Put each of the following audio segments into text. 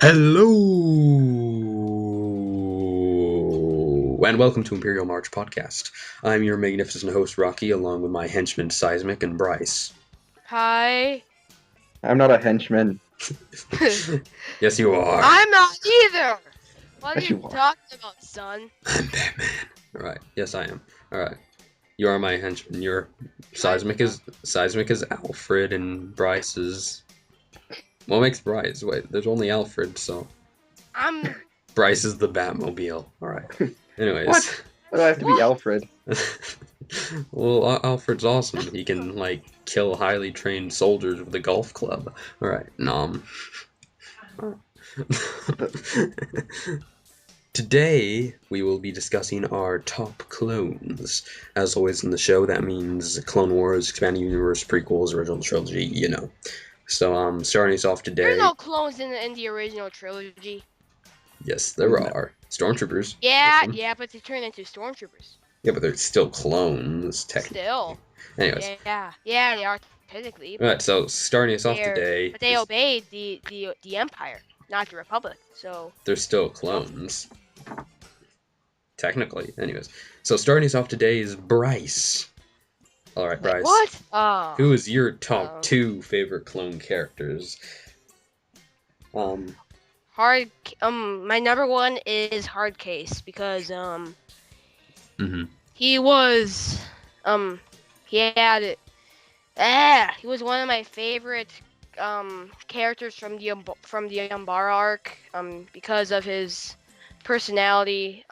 Hello, and welcome to Imperial March Podcast. I'm your magnificent host, Rocky, along with my henchmen, Seismic and Bryce. Hi. I'm not a henchman. Yes, you are. I'm not either. What are Yes, you you are. talking about, son? I'm Batman. Alright, yes, I am. Alright, you are my henchman. Your Seismic is Alfred, and Bryce is... What makes Bryce? Wait, there's only Alfred, so... I'm. Bryce is the Batmobile. Alright. Anyways. What? Why do I have to be Alfred? Well, Alfred's awesome. He can, like, kill highly trained soldiers with a golf club. Alright, nom. Today, we will be discussing our top clones. As always in the show, that means Clone Wars, Expanded Universe, prequels, original trilogy, you know. So, starting us off today... There's no clones in the original trilogy. Yes, there are. Stormtroopers. Yeah, Awesome. yeah, but they turn into stormtroopers. Yeah, but they're still clones, technically. Still. Anyways. Yeah, they are technically. Alright, so starting us off today... But they obeyed the Empire, not the Republic. So they're still clones. Technically. Anyways. So starting us off today is Bryce. Alright, Bryce. What? Who is your top two favorite clone characters? My number one is Hard Case because he was he was one of my favorite characters from the Umbara arc because of his personality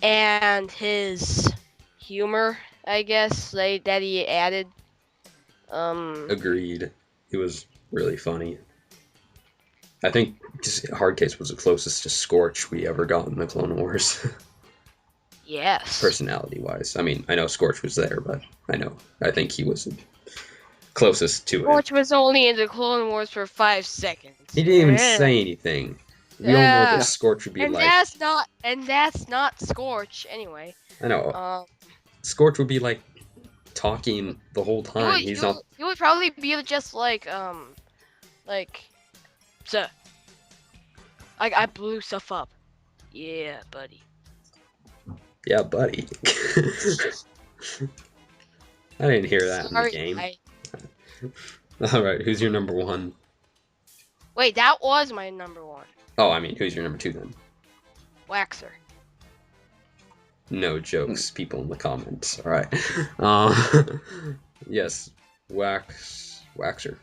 and his humor, I guess, that he added. Agreed. He was really funny. I think just Hardcase was the closest to Scorch we ever got in the Clone Wars. Yes. Personality-wise. I mean, I know Scorch was there, but I think he was closest to it. Scorch was only in the Clone Wars for 5 seconds. He didn't even say anything. We all know that Scorch would be and like... that's not Scorch, anyway. I know. Scorch would be like talking the whole time. He would probably be just like sir, I blew stuff up. Yeah, buddy. Yeah, buddy. I didn't hear that in the game. Alright, who's your number one? Wait, that was my number one. Oh, I mean, who's your number two then? Waxer. No jokes, people in the comments. Alright. Yes, Waxer.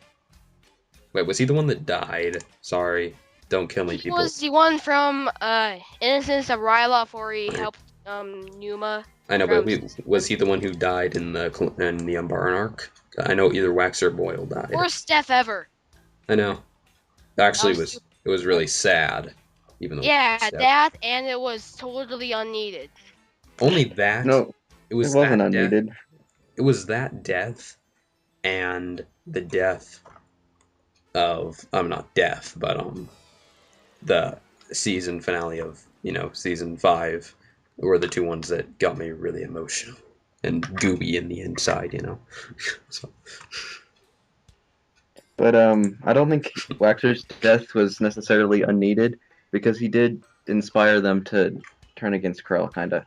Wait, was he the one that died? Sorry. Don't kill me, people. He was the one from Innocence of Ryloth where he helped Numa. I know, but was he the one who died in the Umbaran arc? I know either Wax or Boyle died. Worst death ever. I know. Actually, it was really sad. Even though that and it was totally unneeded. Only that? No, it wasn't unneeded. It was that death and the death of not death, but the season finale of season 5 were the two ones that got me really emotional and gooey in the inside, So. But I don't think Waxer's death was necessarily unneeded because he did inspire them to turn against Krell, kinda,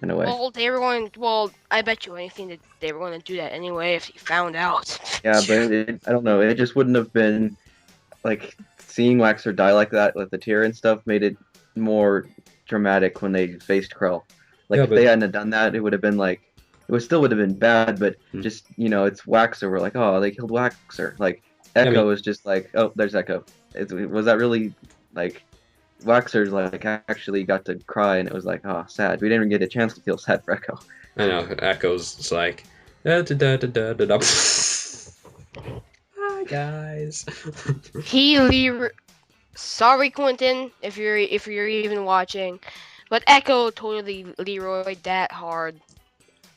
in a way. Well, I bet you anything that they were going to do that anyway if he found out. Yeah, but I don't know. It just wouldn't have been like seeing Waxer die like that with the tear and stuff made it more dramatic when they faced Krell. Like if they hadn't done that, it would have been like still would have been bad, but just it's Waxer. We're like, oh, they killed Waxer. Like Echo was just like, oh, there's Echo. Was that really like Waxer's like actually got to cry and it was like, oh, sad. We didn't even get a chance to feel sad for Echo. I know Echo's like, hi guys. Sorry, Quentin, if you're even watching, but Echo totally Leroyed that hard.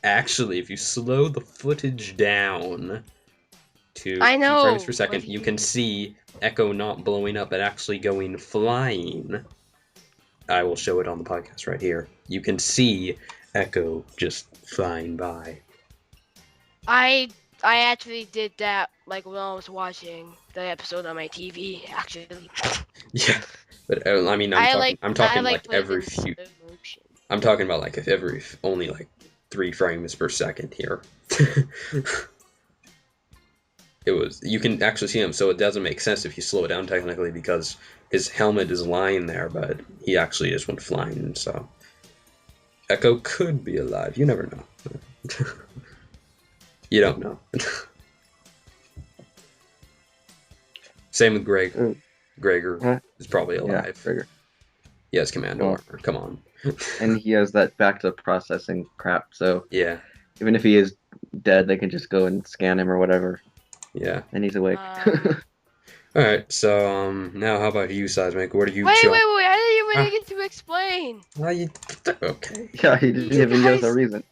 Actually, if you slow the footage down to 2 frames per second, you can see Echo not blowing up and actually going flying. I will show it on the podcast right here. You can see Echo just flying by. I actually did that like when I was watching the episode on my TV actually. Yeah, but I mean, I'm talking like put it every in few. slow motion. I'm talking about like if every only like 3 frames per second here. You can actually see him, so it doesn't make sense if you slow it down technically because his helmet is lying there, but he actually just went flying. So Echo could be alive. You never know. You don't know. Same with Greg. Gregor is probably alive. Yeah, Gregor. He has commando armor. Come on. And he has that back-to processing crap, so Yeah. even if he is dead, they can just go and scan him or whatever. Yeah. And he's awake. All right. So now how about you, Seismic? What are you? Wait! I didn't even get to explain. Okay. Yeah, he didn't even give us a reason.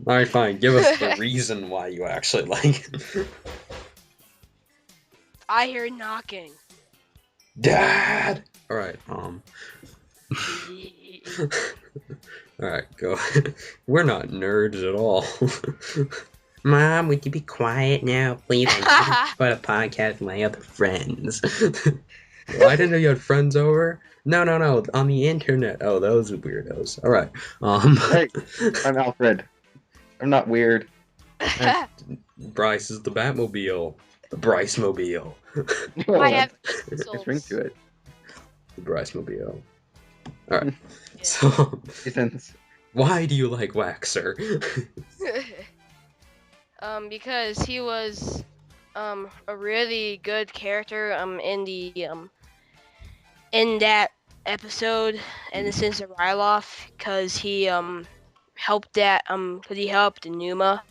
All right, fine. Give us the reason why you actually like it. I hear knocking. Dad. All right. All right. Go. We're not nerds at all. Mom, would you be quiet now, please? I'm about a podcast with my other friends. Well, I didn't know you had friends over. No, on the internet. Oh, those are weirdos. All right. Hey, I'm Alfred. I'm not weird. Bryce is the Batmobile. The Bryce-mobile. I have Just ring to it. The Bryce-mobile. All right. So, why do you like Waxer? Because he was a really good character in that episode and since the Ryloff, because he helped Numa,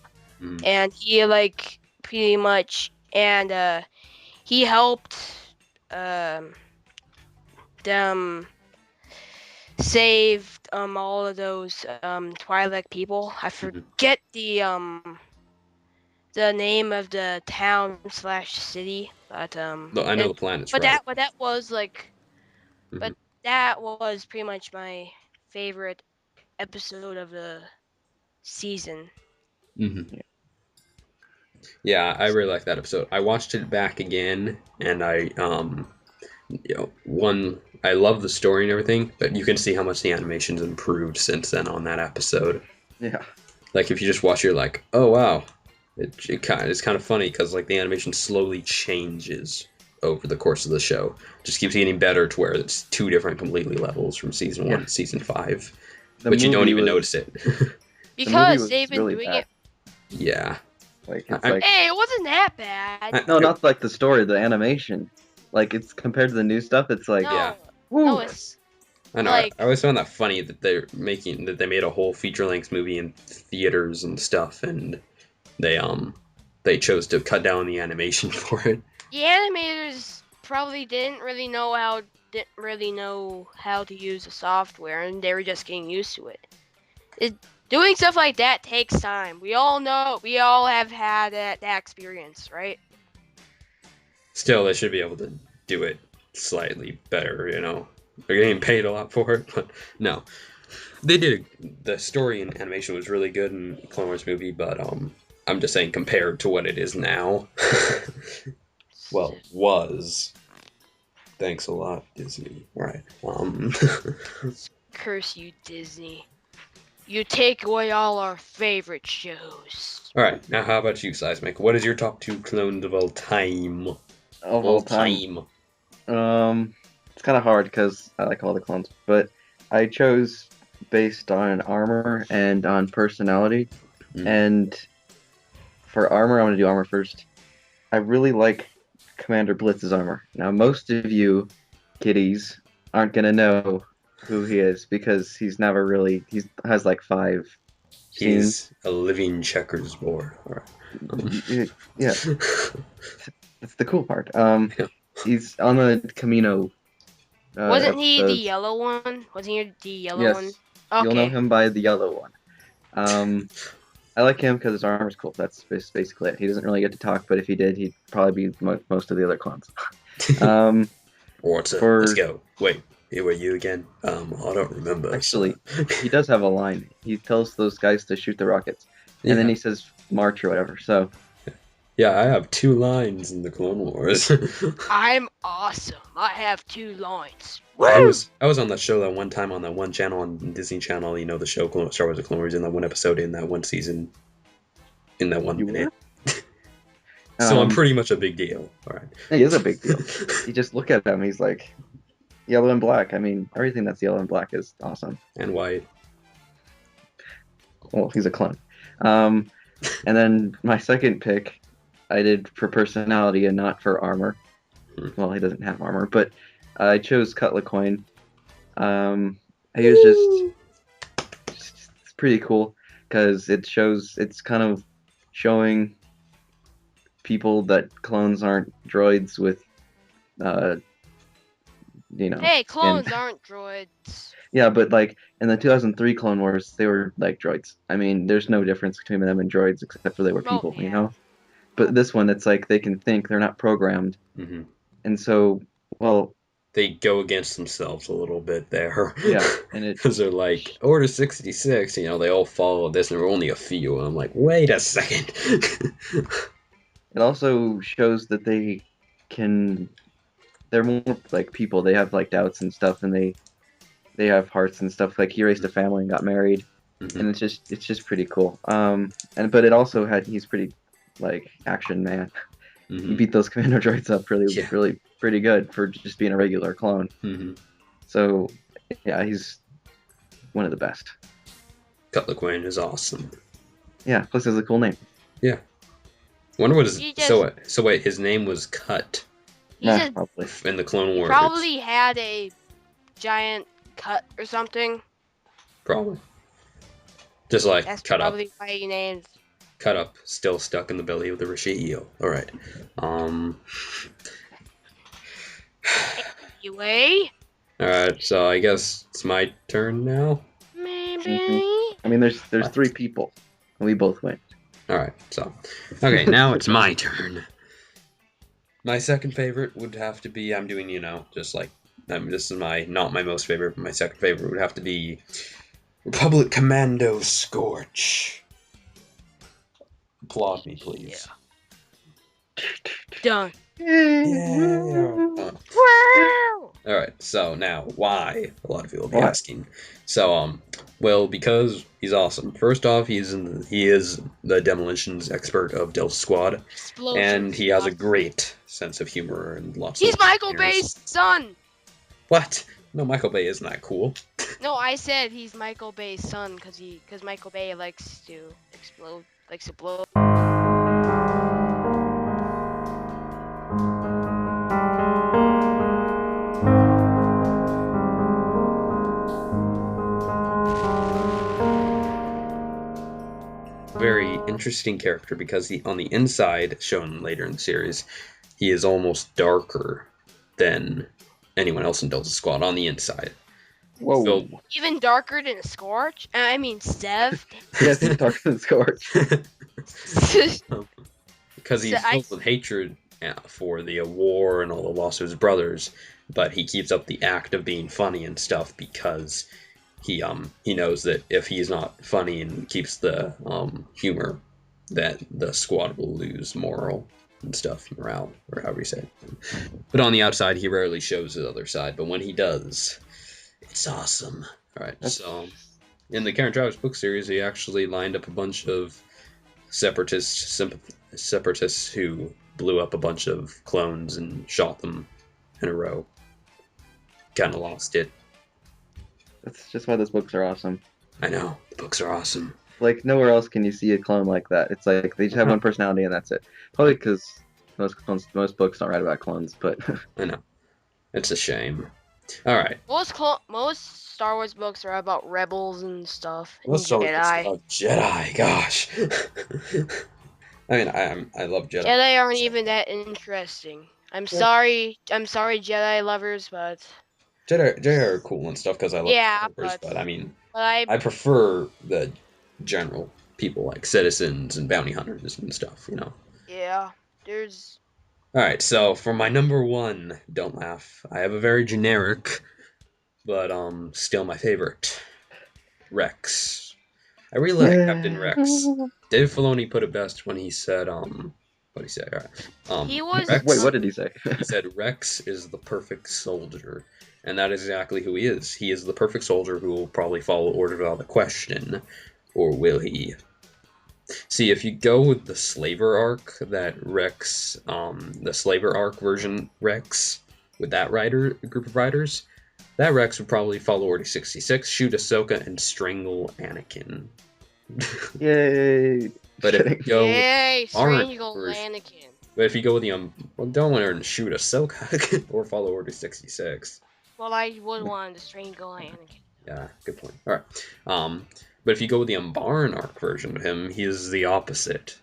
and he like pretty much he helped them save all of those Twi'lek people. I forget the name of the town / city, but I know the planet's but right. that was like, but that was pretty much my favorite episode of the season. Yeah, I really like that episode. I watched it back again, and I love the story and everything, but you can see how much the animation's improved since then on that episode. Yeah. Like if you just watch, you're like, oh wow. It's kind of funny because like the animation slowly changes over the course of the show. Just keeps getting better to where it's 2 different completely levels from season 1 to season 5, but you don't even notice it because they've been doing it. Yeah, hey, it wasn't that bad. No, not like the story, the animation. Like it's compared to the new stuff, it's like no, it's. I know. I always found that funny that they made a whole feature-length movie in theaters and stuff, and they chose to cut down the animation for it. The animators probably didn't really know how to use the software, and they were just getting used to it. Doing stuff like that takes time. We all know. We all have had that experience, right? Still, they should be able to do it slightly better, you know. They're getting paid a lot for it, but no. They did. The story and animation was really good in Clone Wars movie, but I'm just saying compared to what it is now. Well, was. Thanks a lot, Disney. All right. Curse you, Disney. You take away all our favorite shows. All right. Now, how about you, Seismic? What is your top 2 clones of all time? Of all time. It's kind of hard because I like all the clones, but I chose based on armor and on personality. And for armor, I'm going to do armor first. I really like Commander Blitz's armor. Now, most of you kiddies aren't going to know who he is because he has like 5 scenes. He's a living checkers board. Yeah. That's the cool part. He's on the Camino. Wasn't he the yellow one? Wasn't he the yellow one? Okay. You'll know him by the yellow one. I like him because his armor's cool. That's basically it. He doesn't really get to talk, but if he did, he'd probably be most of the other clones. Let's go. Wait, who are you again? I don't remember. Actually, he does have a line. He tells those guys to shoot the rockets, and then he says march or whatever. So Yeah, I have 2 lines in the Clone Wars. I'm awesome. I have 2 lines. I Woo! was on that show that one time on that one channel on Disney Channel. You know the show Star Wars: The Clone Wars in that one episode in that one season in that one You were? minute. So I'm Um, pretty much a big deal. All right. he is a big deal. You just look at him, he's like yellow and black. I mean, everything that's yellow and black is awesome. And white. Well, he's a clone. Um, and then my second pick, I did for personality and not for armor. Well, he doesn't have armor, but I chose Cutler Coin. He was just it's pretty cool because it's kind of showing people that clones aren't droids with, uh, Hey, skin. clones aren't droids. Yeah, but like in the 2003 Clone Wars, they were like droids. I mean, there's no difference between them and droids except for they were Oh, people, yeah. But this one, it's like they can think, they're not programmed. Mm-hmm. And so, well, They go against themselves a little bit there. yeah, and Because they're like, Order 66, they all follow this, and there are only a few. And I'm like, wait a second. it also shows that they're more like people. They have like doubts and stuff, and they have hearts and stuff. Like he raised a family and got married, and it's just pretty cool. But it also he's pretty like action man. He beat those commando droids up really pretty good for just being a regular clone. So yeah, he's one of the best. Cutler Quinn is awesome. Yeah, plus he has a cool name. Yeah. Wonder what his so wait, his name was Cut. Yeah, probably. In the Clone Wars. Probably had a giant cut or something. Probably. Just like That's cut probably up. why he named. Cut up, still stuck in the belly of the Rashio. Alright. Anyway. Alright, so I guess it's my turn now. Maybe. I mean, there's 3 people, and we both win. Alright, so. Okay, now it's my turn. My second favorite would have to be, I'm doing, just like, this is not my most favorite, but my second favorite would have to be Republic Commando Scorch. Applaud me, please. Yeah. Done. Yeah. Wow. Alright, so now, why? A lot of people will be asking. So, well, because he's awesome. First off, he is the demolitions expert of Delta Squad, and he has a great sense of humor and lots of. He's Michael Bay's son. What? No, Michael Bay isn't that cool. No, I said he's Michael Bay's son because Michael Bay likes to blow. Very interesting character because on the inside, shown later in the series, he is almost darker than anyone else in Delta Squad on the inside. Whoa. So, even darker than Scorch? I mean, Sev. Yes, he's darker than Scorch. Because he's filled with hatred for the war and all the loss of his brothers, but he keeps up the act of being funny and stuff because he knows that if he's not funny and keeps the humor, that the squad will lose morale and stuff, morale, or however you say it. But on the outside, he rarely shows his other side, but when he does, it's awesome. Alright, so in the Karen Travis book series, he actually lined up a bunch of separatists who blew up a bunch of clones and shot them in a row. Kind of lost it. That's just why those books are awesome. I know, the books are awesome. Like, nowhere else can you see a clone like that. It's like, they just have one personality and that's it. Probably because most books don't write about clones, but... I know. It's a shame. Alright. Most Star Wars books are about rebels and stuff. Most Star Wars books are about Jedi, gosh. I mean, I love Jedi. Jedi aren't even that interesting. I'm sorry, Jedi lovers, but... Jedi are cool and stuff because I love but I mean, I prefer the general people like citizens and bounty hunters and stuff, Yeah, there's... Alright, so for my number 1, don't laugh, I have a very generic, but still my favorite, Rex. I really like Captain Rex. Dave Filoni put it best when he said, What'd he say? All right. He was. Rex, Wait, what did he say? he said Rex is the perfect soldier, and that is exactly who he is. He is the perfect soldier who will probably follow orders without a question, or will he? See, if you go with the Slaver arc, that Rex, the Slaver arc version Rex, with that group of riders, that Rex would probably follow Order 66, shoot Ahsoka, and strangle Anakin. Yay! But if you go Yay, aren't strangle version- Anakin. But if you go with the well, don't want her to shoot Ahsoka or follow Order 66. Well, I would want to strangle Anakin. Yeah, good point. All right. But if you go with the Umbaran arc version of him, he is the opposite.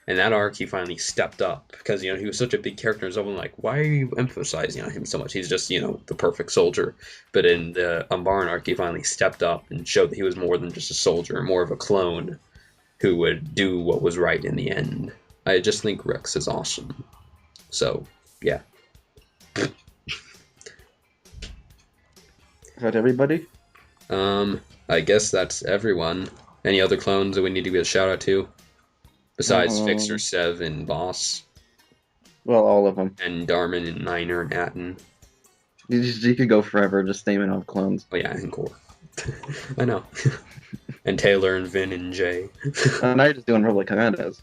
In that arc, he finally stepped up because he was such a big character. And someone like, why are you emphasizing on him so much? He's just the perfect soldier. But in the Umbaran arc, he finally stepped up and showed that he was more than just a soldier, more of a clone who would do what was right in the end. I just think Rex is awesome. So, yeah. Is that everybody? I guess that's everyone. Any other clones that we need to give a shout out to? Besides Fixer, Sev, and Boss. Well, all of them. And Darman, and Niner, and Atten. You could go forever just naming all clones. Oh, yeah, and Core. I know. And Taylor, and Vin, and Jay. Now you're just doing Republic Commandos.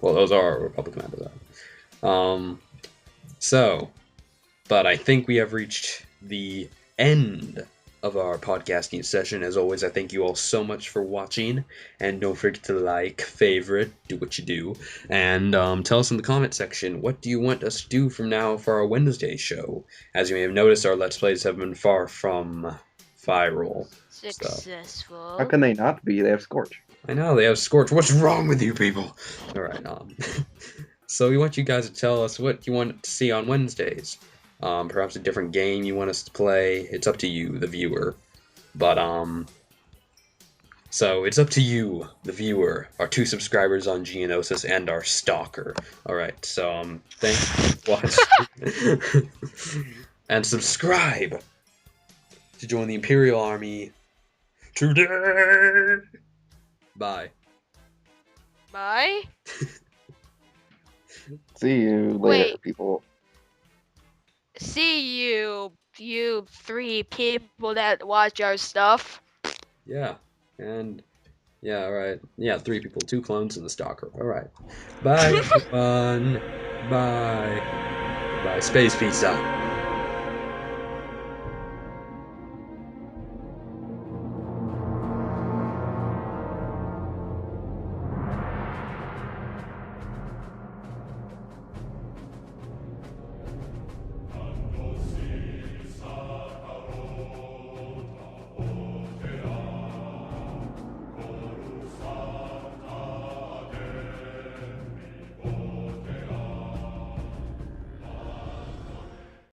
Well, those are Republic Commandos. But I think we have reached the end of our podcasting session. As always, I thank you all so much for watching, and don't forget to like, favorite, do what you do, and tell us in the comment section, what do you want us to do from now for our Wednesday show? As you may have noticed, our Let's Plays have been far from viral. Successful. How can they not be? They have Scorch. I know, they have Scorch. What's wrong with you people? Alright, so we want you guys to tell us what you want to see on Wednesdays. Perhaps a different game you want us to play. It's up to you, the viewer. But, so it's up to you, the viewer, our 2 subscribers on Geonosis, and our stalker. Alright, so, thanks for watching. And subscribe to join the Imperial Army today! Bye. Bye. See you later, people. See you 3 people that watch our stuff. Yeah, and yeah, alright. Yeah, 3 people, 2 clones and the stalker. Alright. Bye, everyone. Bye. Bye. Space pizza.